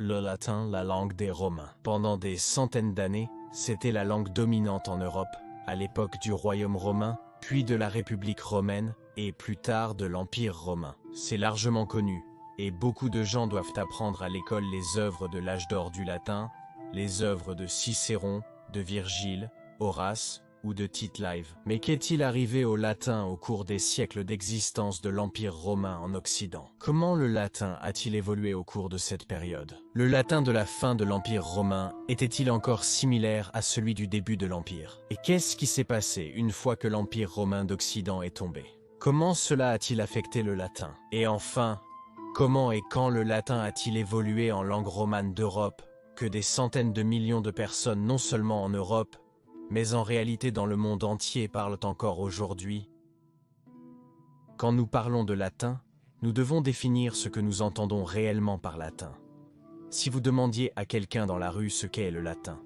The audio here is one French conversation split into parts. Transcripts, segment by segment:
le latin, la langue des Romains. Pendant des centaines d'années, c'était la langue dominante en Europe, à l'époque du royaume romain, puis de la République romaine, et plus tard de l'Empire romain. C'est largement connu, et beaucoup de gens doivent apprendre à l'école les œuvres de l'âge d'or du latin, les œuvres de Cicéron, de Virgile, Horace ou de Tite-Live. Mais qu'est-il arrivé au latin au cours des siècles d'existence de l'Empire romain en Occident? Comment le latin a-t-il évolué au cours de cette période? Le latin de la fin de l'Empire romain était-il encore similaire à celui du début de l'Empire? Et qu'est-ce qui s'est passé une fois que l'Empire romain d'Occident est tombé? Comment cela a-t-il affecté le latin? Et enfin, comment et quand le latin a-t-il évolué en langue romane d'Europe, que des centaines de millions de personnes non seulement en Europe, mais en réalité dans le monde entier parlent encore aujourd'hui? Quand nous parlons de latin, nous devons définir ce que nous entendons réellement par latin. Si vous demandiez à quelqu'un dans la rue ce qu'est le latin,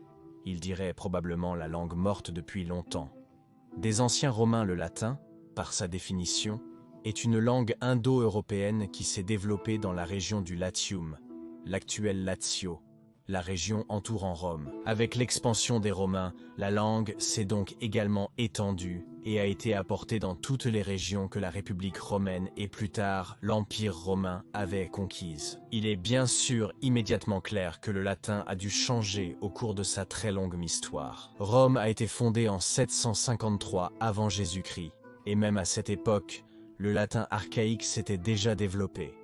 il dirait probablement la langue morte depuis longtemps. Des anciens Romains, le latin, par sa définition, est une langue indo-européenne qui s'est développée dans la région du Latium, l'actuel Lazio, la région entourant Rome. Avec l'expansion des Romains, la langue s'est donc également étendue et a été apportée dans toutes les régions que la République romaine et plus tard l'Empire romain avaient conquises. Il est bien sûr immédiatement clair que le latin a dû changer au cours de sa très longue histoire. Rome a été fondée en 753 avant Jésus-Christ, et même à cette époque, le latin archaïque s'était déjà développé,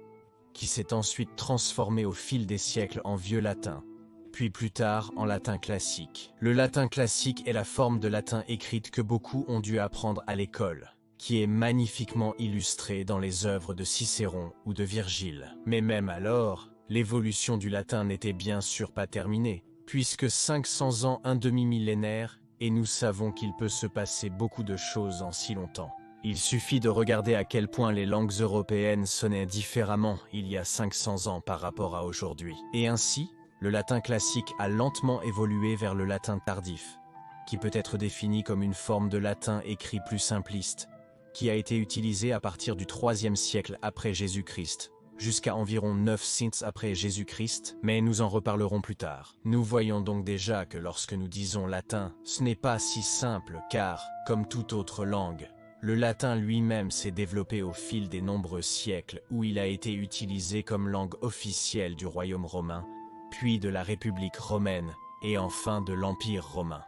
qui s'est ensuite transformé au fil des siècles en vieux latin, puis plus tard en latin classique. Le latin classique est la forme de latin écrite que beaucoup ont dû apprendre à l'école, qui est magnifiquement illustrée dans les œuvres de Cicéron ou de Virgile. Mais même alors, l'évolution du latin n'était bien sûr pas terminée, puisque 500 ans, un demi-millénaire, et nous savons qu'il peut se passer beaucoup de choses en si longtemps. Il suffit de regarder à quel point les langues européennes sonnaient différemment il y a 500 ans par rapport à aujourd'hui. Et ainsi, le latin classique a lentement évolué vers le latin tardif, qui peut être défini comme une forme de latin écrit plus simpliste, qui a été utilisé à partir du IIIe siècle après Jésus-Christ, jusqu'à environ 900 après Jésus-Christ, mais nous en reparlerons plus tard. Nous voyons donc déjà que lorsque nous disons latin, ce n'est pas si simple car, comme toute autre langue, le latin lui-même s'est développé au fil des nombreux siècles où il a été utilisé comme langue officielle du royaume romain, puis de la République romaine, et enfin de l'Empire romain.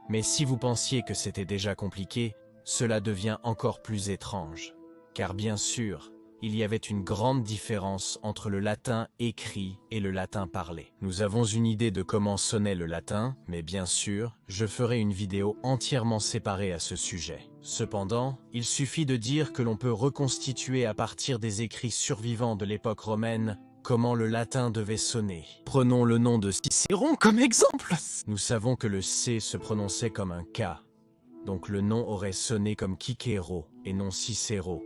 Mais si vous pensiez que c'était déjà compliqué, cela devient encore plus étrange. Car bien sûr, il y avait une grande différence entre le latin écrit et le latin parlé. Nous avons une idée de comment sonnait le latin, mais bien sûr, je ferai une vidéo entièrement séparée à ce sujet. Cependant, il suffit de dire que l'on peut reconstituer à partir des écrits survivants de l'époque romaine comment le latin devait sonner. Prenons le nom de Cicéron comme exemple. Nous savons que le C se prononçait comme un K, donc le nom aurait sonné comme Cicero et non Cicero,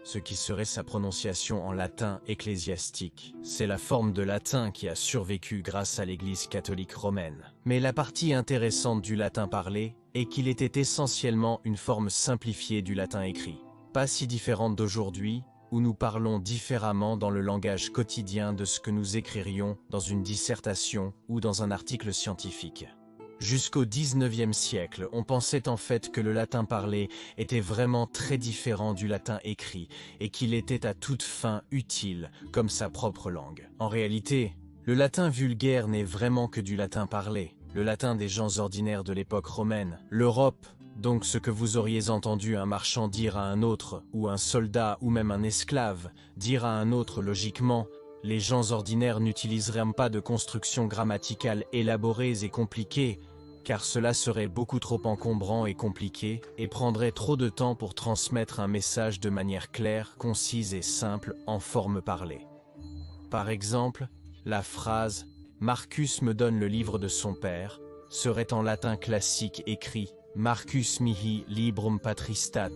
ce qui serait sa prononciation en latin ecclésiastique. C'est la forme de latin qui a survécu grâce à l'Église catholique romaine. Mais la partie intéressante du latin parlé est qu'il était essentiellement une forme simplifiée du latin écrit, pas si différente d'aujourd'hui, où nous parlons différemment dans le langage quotidien de ce que nous écririons dans une dissertation ou dans un article scientifique. Jusqu'au XIXe siècle, on pensait en fait que le latin parlé était vraiment très différent du latin écrit et qu'il était à toute fin utile comme sa propre langue. En réalité, le latin vulgaire n'est vraiment que du latin parlé, le latin des gens ordinaires de l'époque romaine. L'Europe, donc ce que vous auriez entendu un marchand dire à un autre, ou un soldat ou même un esclave dire à un autre logiquement, les gens ordinaires n'utiliseraient pas de constructions grammaticales élaborées et compliquées, car cela serait beaucoup trop encombrant et compliqué, et prendrait trop de temps pour transmettre un message de manière claire, concise et simple en forme parlée. Par exemple, la phrase « Marcus me donne le livre de son père » serait en latin classique écrit « Marcus mihi librum patristat »,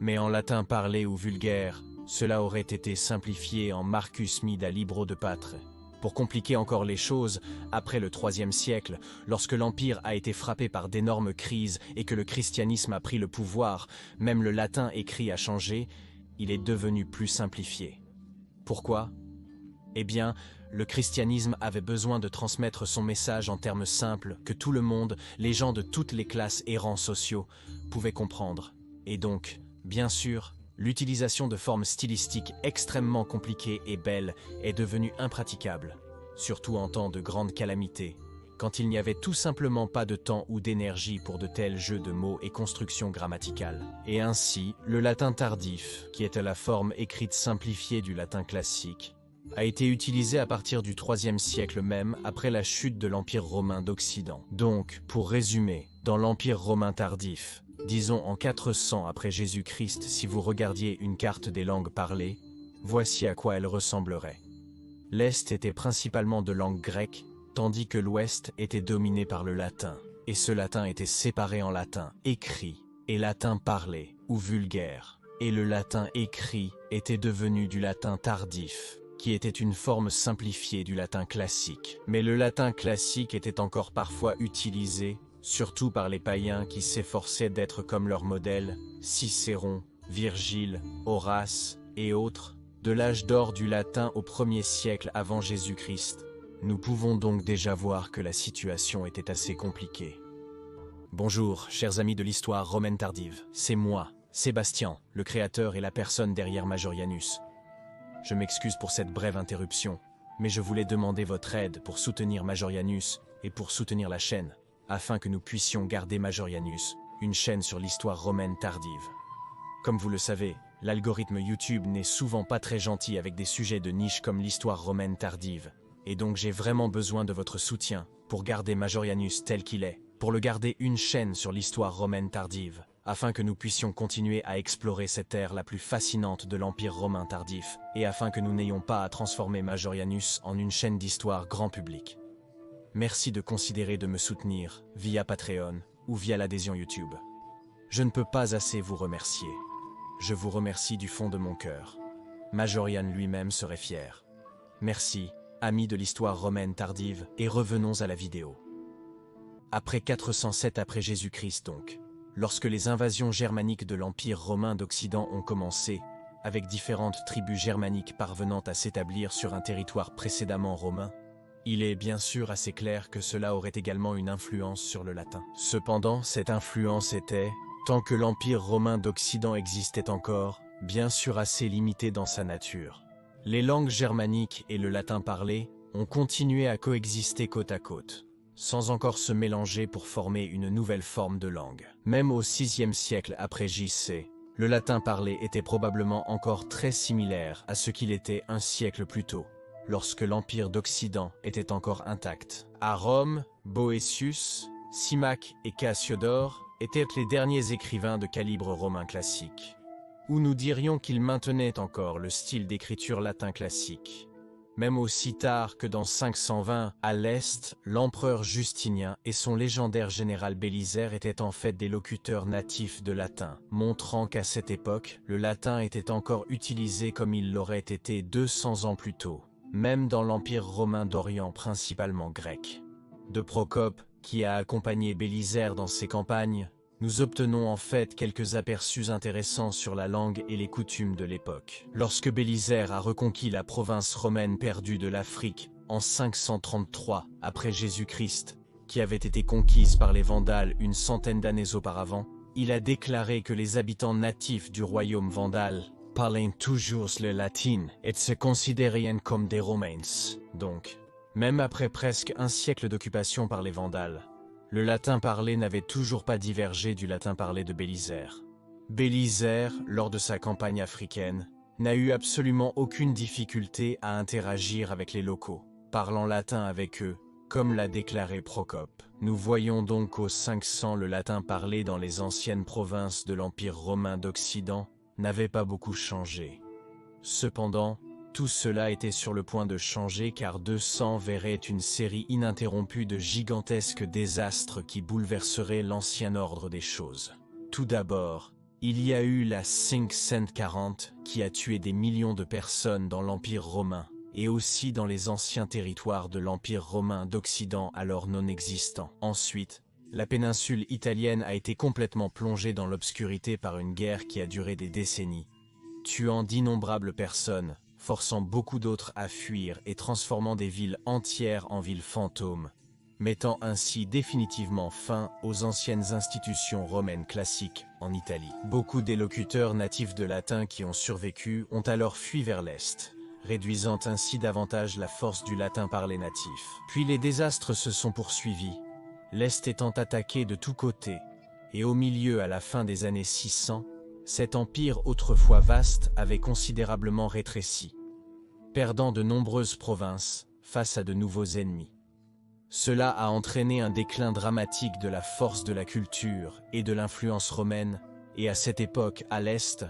mais en latin parlé ou vulgaire, cela aurait été simplifié en Marcus mi da libro de patre. Pour compliquer encore les choses, après le IIIe siècle, lorsque l'Empire a été frappé par d'énormes crises et que le christianisme a pris le pouvoir, même le latin écrit a changé, il est devenu plus simplifié. Pourquoi ? Eh bien, le christianisme avait besoin de transmettre son message en termes simples que tout le monde, les gens de toutes les classes et rangs sociaux, pouvaient comprendre. Et donc, bien sûr, l'utilisation de formes stylistiques extrêmement compliquées et belles est devenue impraticable, surtout en temps de grande calamité, quand il n'y avait tout simplement pas de temps ou d'énergie pour de tels jeux de mots et constructions grammaticales. Et ainsi, le latin tardif, qui était la forme écrite simplifiée du latin classique, a été utilisé à partir du IIIe siècle même après la chute de l'Empire romain d'Occident. Donc, pour résumer, dans l'Empire romain tardif, disons en 400 après Jésus-Christ si vous regardiez une carte des langues parlées, voici à quoi elle ressemblerait. L'Est était principalement de langue grecque, tandis que l'Ouest était dominé par le latin, et ce latin était séparé en latin écrit et latin parlé ou vulgaire, et le latin écrit était devenu du latin tardif, qui était une forme simplifiée du latin classique. Mais le latin classique était encore parfois utilisé, surtout par les païens qui s'efforçaient d'être comme leur modèle, Cicéron, Virgile, Horace et autres, de l'âge d'or du latin au 1er siècle avant Jésus-Christ. Nous pouvons donc déjà voir que la situation était assez compliquée. Bonjour, chers amis de l'histoire romaine tardive. C'est moi, Sébastien, le créateur et la personne derrière Majorianus. Je m'excuse pour cette brève interruption, mais je voulais demander votre aide pour soutenir Majorianus et pour soutenir la chaîne, afin que nous puissions garder Majorianus, une chaîne sur l'histoire romaine tardive. Comme vous le savez, l'algorithme YouTube n'est souvent pas très gentil avec des sujets de niche comme l'histoire romaine tardive. Et donc j'ai vraiment besoin de votre soutien pour garder Majorianus tel qu'il est, pour le garder une chaîne sur l'histoire romaine tardive, afin que nous puissions continuer à explorer cette ère la plus fascinante de l'Empire romain tardif, et afin que nous n'ayons pas à transformer Majorianus en une chaîne d'histoire grand public. Merci de considérer de me soutenir via Patreon ou via l'adhésion YouTube. Je ne peux pas assez vous remercier. Je vous remercie du fond de mon cœur. Majorian lui-même serait fier. Merci. Amis de l'histoire romaine tardive, et revenons à la vidéo. Après 407 après Jésus-Christ donc, lorsque les invasions germaniques de l'Empire romain d'Occident ont commencé, avec différentes tribus germaniques parvenant à s'établir sur un territoire précédemment romain, il est bien sûr assez clair que cela aurait également une influence sur le latin. Cependant, cette influence était, tant que l'Empire romain d'Occident existait encore, bien sûr assez limitée dans sa nature. Les langues germaniques et le latin parlé ont continué à coexister côte à côte, sans encore se mélanger pour former une nouvelle forme de langue. Même au VIe siècle après J.C., le latin parlé était probablement encore très similaire à ce qu'il était un siècle plus tôt, lorsque l'Empire d'Occident était encore intact. À Rome, Boëtius, Symmach et Cassiodore étaient les derniers écrivains de calibre romain classique, où nous dirions qu'ils maintenaient encore le style d'écriture latin classique. Même aussi tard que dans 520, à l'Est, l'empereur Justinien et son légendaire général Bélisaire étaient en fait des locuteurs natifs de latin, montrant qu'à cette époque, le latin était encore utilisé comme il l'aurait été 200 ans plus tôt, même dans l'Empire romain d'Orient principalement grec. De Procope, qui a accompagné Bélisaire dans ses campagnes, nous obtenons en fait quelques aperçus intéressants sur la langue et les coutumes de l'époque. Lorsque Bélisaire a reconquis la province romaine perdue de l'Afrique en 533 après Jésus-Christ, qui avait été conquise par les Vandales une centaine d'années auparavant, il a déclaré que les habitants natifs du royaume vandale parlaient toujours le latin et se considéraient comme des Romains. Donc, même après presque un siècle d'occupation par les Vandales, le latin parlé n'avait toujours pas divergé du latin parlé de Bélisaire. Bélisaire, lors de sa campagne africaine, n'a eu absolument aucune difficulté à interagir avec les locaux, parlant latin avec eux, comme l'a déclaré Procope. Nous voyons donc qu'au 500 le latin parlé dans les anciennes provinces de l'Empire romain d'Occident n'avait pas beaucoup changé. Cependant, tout cela était sur le point de changer car 200 verrait une série ininterrompue de gigantesques désastres qui bouleverseraient l'ancien ordre des choses. Tout d'abord, il y a eu la 540 qui a tué des millions de personnes dans l'Empire romain et aussi dans les anciens territoires de l'Empire romain d'Occident alors non existants. Ensuite, la péninsule italienne a été complètement plongée dans l'obscurité par une guerre qui a duré des décennies, tuant d'innombrables personnes, forçant beaucoup d'autres à fuir et transformant des villes entières en villes fantômes, mettant ainsi définitivement fin aux anciennes institutions romaines classiques en Italie. Beaucoup des locuteurs natifs de latin qui ont survécu ont alors fui vers l'Est, réduisant ainsi davantage la force du latin parlé natif. Puis les désastres se sont poursuivis, l'Est étant attaqué de tous côtés, et au milieu à la fin des années 600, cet empire autrefois vaste avait considérablement rétréci, perdant de nombreuses provinces face à de nouveaux ennemis. Cela a entraîné un déclin dramatique de la force de la culture et de l'influence romaine, et à cette époque, à l'Est,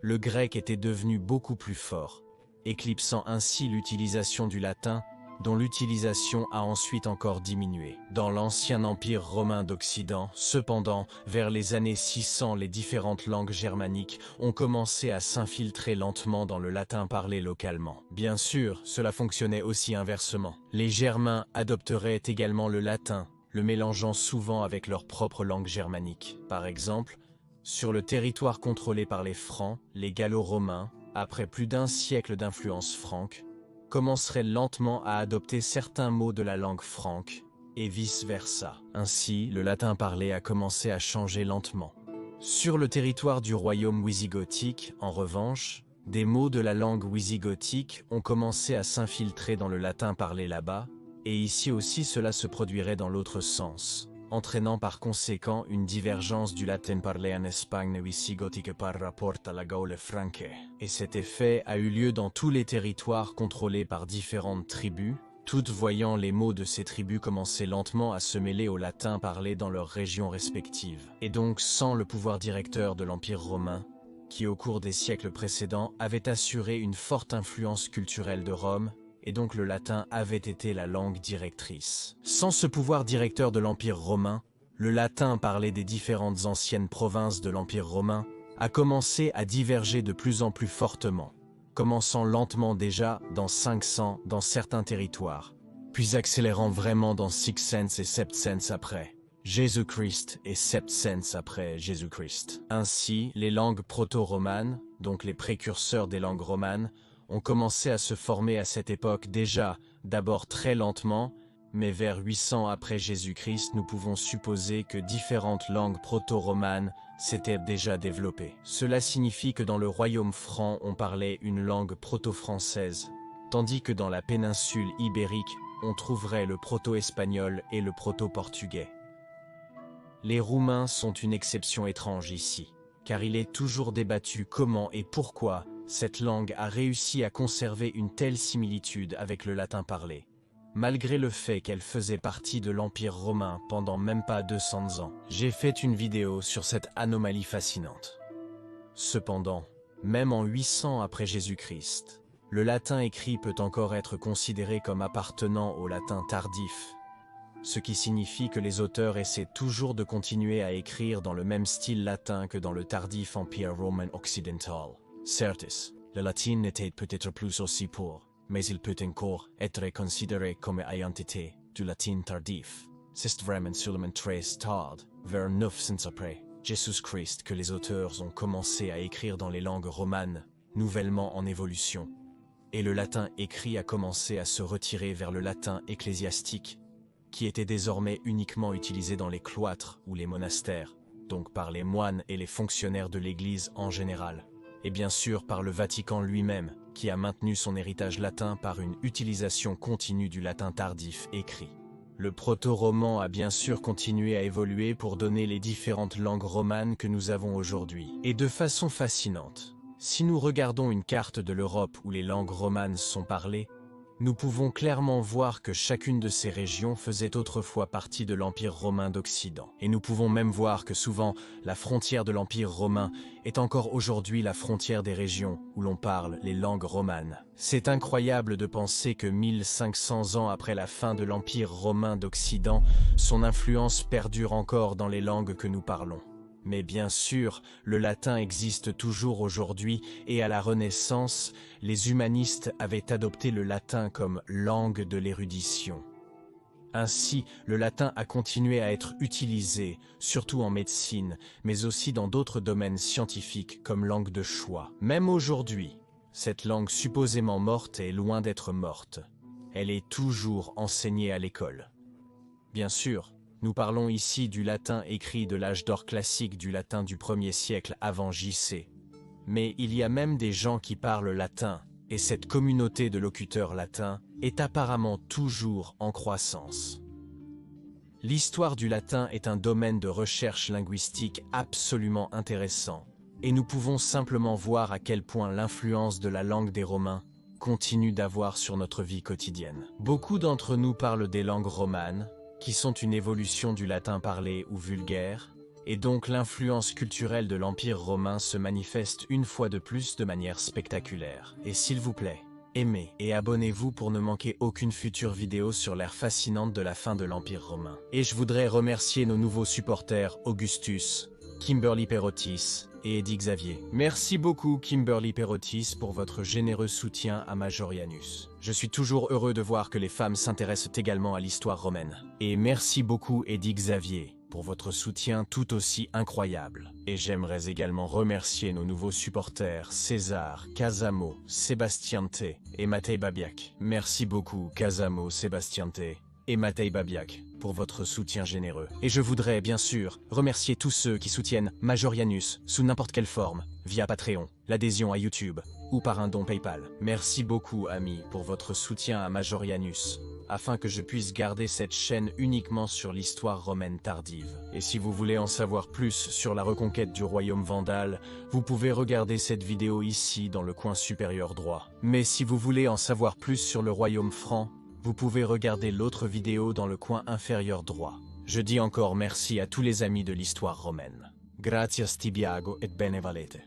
le grec était devenu beaucoup plus fort, éclipsant ainsi l'utilisation du latin, dont l'utilisation a ensuite encore diminué. Dans l'ancien empire romain d'Occident, cependant, vers les années 600, les différentes langues germaniques ont commencé à s'infiltrer lentement dans le latin parlé localement. Bien sûr, cela fonctionnait aussi inversement. Les Germains adopteraient également le latin, le mélangeant souvent avec leur propre langue germanique. Par exemple, sur le territoire contrôlé par les Francs, les Gallo-Romains, après plus d'un siècle d'influence franque, commencerait lentement à adopter certains mots de la langue franque, et vice-versa. Ainsi, le latin parlé a commencé à changer lentement. Sur le territoire du royaume wisigothique, en revanche, des mots de la langue wisigothique ont commencé à s'infiltrer dans le latin parlé là-bas, et ici aussi cela se produirait dans l'autre sens, entraînant par conséquent une divergence du latin parlé en Espagne wisigothique par rapport à la Gaule franque. Et cet effet a eu lieu dans tous les territoires contrôlés par différentes tribus, toutes voyant les mots de ces tribus commencer lentement à se mêler au latin parlé dans leurs régions respectives. Et donc sans le pouvoir directeur de l'Empire romain, qui au cours des siècles précédents avait assuré une forte influence culturelle de Rome, et donc le latin avait été la langue directrice. Sans ce pouvoir directeur de l'Empire romain, le latin parlé des différentes anciennes provinces de l'Empire romain a commencé à diverger de plus en plus fortement, commençant lentement déjà dans 500 dans certains territoires, puis accélérant vraiment dans 600 et 700 après Jésus-Christ et 700 après Jésus-Christ. Ainsi, les langues proto-romanes, donc les précurseurs des langues romanes, ont commencé à se former à cette époque déjà, d'abord très lentement, mais vers 800 après Jésus-Christ, nous pouvons supposer que différentes langues proto-romanes s'étaient déjà développées. Cela signifie que dans le royaume franc, on parlait une langue proto-française, tandis que dans la péninsule ibérique, on trouverait le proto-espagnol et le proto-portugais. Les Roumains sont une exception étrange ici, car il est toujours débattu comment et pourquoi cette langue a réussi à conserver une telle similitude avec le latin parlé, malgré le fait qu'elle faisait partie de l'Empire romain pendant même pas 200 ans. J'ai fait une vidéo sur cette anomalie fascinante. Cependant, même en 800 après Jésus-Christ, le latin écrit peut encore être considéré comme appartenant au latin tardif, ce qui signifie que les auteurs essaient toujours de continuer à écrire dans le même style latin que dans le tardif Empire romain occidental. Certes, le latin n'était peut-être plus aussi pur, mais il peut encore être considéré comme ayant été du latin tardif. C'est vraiment seulement très tard, vers 900 après Jésus-Christ, que les auteurs ont commencé à écrire dans les langues romanes, nouvellement en évolution, et le latin écrit a commencé à se retirer vers le latin ecclésiastique, qui était désormais uniquement utilisé dans les cloîtres ou les monastères, donc par les moines et les fonctionnaires de l'Église en général, et bien sûr par le Vatican lui-même, qui a maintenu son héritage latin par une utilisation continue du latin tardif écrit. Le proto-roman a bien sûr continué à évoluer pour donner les différentes langues romanes que nous avons aujourd'hui. Et de façon fascinante, si nous regardons une carte de l'Europe où les langues romanes sont parlées, nous pouvons clairement voir que chacune de ces régions faisait autrefois partie de l'Empire romain d'Occident. Et nous pouvons même voir que souvent, la frontière de l'Empire romain est encore aujourd'hui la frontière des régions où l'on parle les langues romanes. C'est incroyable de penser que 1500 ans après la fin de l'Empire romain d'Occident, son influence perdure encore dans les langues que nous parlons. Mais bien sûr, le latin existe toujours aujourd'hui et à la Renaissance, les humanistes avaient adopté le latin comme langue de l'érudition. Ainsi, le latin a continué à être utilisé, surtout en médecine, mais aussi dans d'autres domaines scientifiques comme langue de choix. Même aujourd'hui, Cette langue supposément morte est loin d'être morte. Elle est toujours enseignée à l'école. Bien sûr, nous parlons ici du latin écrit de l'âge d'or classique du latin du 1er siècle avant JC. Mais il y a même des gens qui parlent latin, et cette communauté de locuteurs latins est apparemment toujours en croissance. L'histoire du latin est un domaine de recherche linguistique absolument intéressant, et nous pouvons simplement voir à quel point l'influence de la langue des Romains continue d'avoir sur notre vie quotidienne. Beaucoup d'entre nous parlent des langues romanes, qui sont une évolution du latin parlé ou vulgaire, et donc l'influence culturelle de l'Empire romain se manifeste une fois de plus de manière spectaculaire. Et s'il vous plaît, aimez et abonnez-vous pour ne manquer aucune future vidéo sur l'ère fascinante de la fin de l'Empire romain. Et je voudrais remercier nos nouveaux supporters Augustus, Kimberly Perotis et Eddie Xavier. Merci beaucoup Kimberly Perotis pour votre généreux soutien à Majorianus. Je suis toujours heureux de voir que les femmes s'intéressent également à l'histoire romaine. Et merci beaucoup Eddie Xavier pour votre soutien tout aussi incroyable. Et j'aimerais également remercier nos nouveaux supporters César, Casamo, Sebastiante et Matej Babiak. Merci beaucoup Casamo, Sebastiante et Matej Babiak pour votre soutien généreux. Et je voudrais bien sûr remercier tous ceux qui soutiennent Majorianus sous n'importe quelle forme, via Patreon, l'adhésion à YouTube ou par un don PayPal. Merci beaucoup amis pour votre soutien à Majorianus, afin que je puisse garder cette chaîne uniquement sur l'histoire romaine tardive. Et si vous voulez en savoir plus sur la reconquête du royaume vandale, vous pouvez regarder cette vidéo ici dans le coin supérieur droit. Mais si vous voulez en savoir plus sur le royaume franc, vous pouvez regarder l'autre vidéo dans le coin inférieur droit. Je dis encore merci à tous les amis de l'histoire romaine. Gracias tibiago et bene valete.